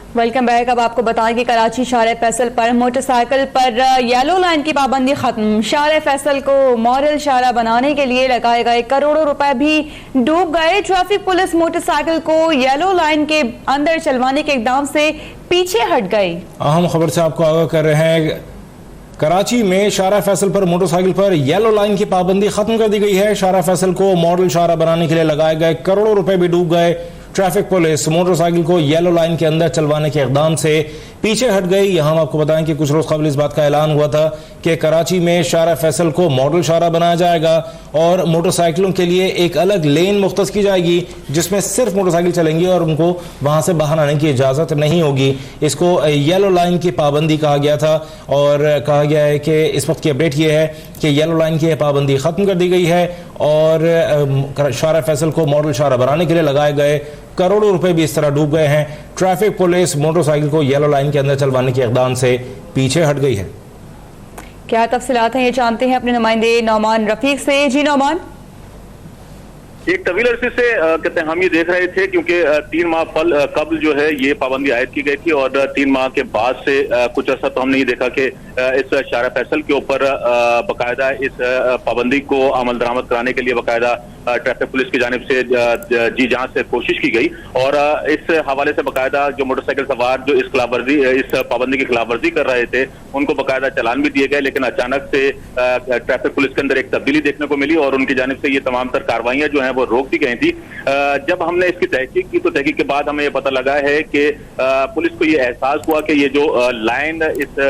Welcome back. अब आपको बताएं कि कराची शारे फैसल पर मोटरसाइकिल पर येलो लाइन की पाबंदी खत्म। शारे फैसल को मॉडल शारा बनाने के लिए लगाए गए करोड़ों रुपए भी डूब गए। ट्रैफिक पुलिस मोटरसाइकिल को येलो लाइन के अंदर चलवाने के इकदाम से पीछे हट गई। अहम खबर से आपको आगाह कर रहे हैं, कराची में शारा फैसल पर मोटरसाइकिल पर येलो लाइन की पाबंदी खत्म कर दी गई है। शारा फैसल को मॉडल शारा बनाने के लिए लगाए गए करोड़ों रुपए भी डूब गए। ट्रैफिक पुलिस मोटरसाइकिल को येलो लाइन के अंदर चलवाने के इकदाम से पीछे हट गई। यहां हम आपको बताएं कि कुछ रोज कबल इस बात का ऐलान हुआ था कि कराची में शारा फैसल को मॉडल शारा बनाया जाएगा और मोटरसाइकिलों के लिए एक अलग लेन मुख्तस की जाएगी जिसमें सिर्फ मोटरसाइकिल चलेंगी और उनको वहां से बाहर आने की इजाजत नहीं होगी। इसको येलो लाइन की पाबंदी कहा गया था और कहा गया है कि इस वक्त की अपडेट यह है कि येलो लाइन की पाबंदी खत्म कर दी गई है और शारा फैसल को मॉडल शारा बनाने के लिए लगाए गए करोड़ों रुपए भी इस तरह डूब गए हैं। ट्रैफिक पुलिस मोटरसाइकिल को येलो लाइन के अंदर चलवाने के इक़दाम से पीछे हट गई है। क्या तफसीलात हैं ये जानते हैं अपने नुमाइंदे नौमान रफीक से। जी नौमान। एक तवील अरसे से कहते हैं हम ये देख रहे थे क्योंकि 3 माह कबल जो है ये पाबंदी आयद की गई थी और 3 माह के बाद से कुछ अर्सा तो हमने ये देखा कि इस शारा फैसल के ऊपर बाकायदा इस पाबंदी को अमल दरामद कराने के लिए बाकायदा ट्रैफिक पुलिस की जानिब से जी जांच से कोशिश की गई और इस हवाले से बाकायदा जो मोटरसाइकिल सवार जो इस पाबंदी की खिलाफ वर्जी कर रहे थे उनको बाकायदा चालान भी दिए गए, लेकिन अचानक से ट्रैफिक पुलिस के अंदर एक तब्दीली देखने को मिली और उनकी जानिब से ये तमाम तर कार्रवाइयां जो हैं वो रोक दी गई थी। जब हमने इसकी तहकीक की तो तहकीक के बाद हमें ये पता लगा है कि पुलिस को ये एहसास हुआ कि ये जो लाइन इस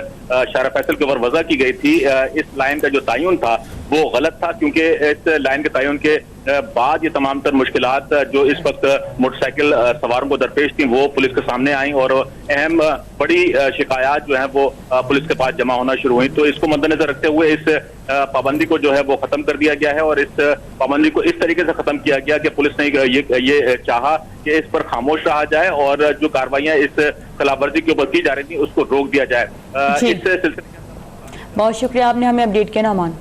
शारा फैसल के ऊपर वजह की गई थी, इस लाइन का जो तयन था वो गलत था, क्योंकि इस लाइन के तयन के बाद ये तमाम तर मुश्किलात जो इस वक्त मोटरसाइकिल सवारों को दरपेश थी वो पुलिस के सामने आई और अहम बड़ी शिकायत जो है वो पुलिस के पास जमा होना शुरू हुई। तो इसको मद्देनजर रखते हुए इस पाबंदी को जो है वो खत्म कर दिया गया है और इस पाबंदी को इस तरीके से खत्म किया गया कि पुलिस ने ये चाहा कि इस पर खामोश रहा जाए और जो कार्रवाइयां इस खिलाफवर्जी के ऊपर की जा रही थी उसको रोक दिया जाए। इस सिलसिले बहुत शुक्रिया, आपने हमें अपडेट किया नौमान।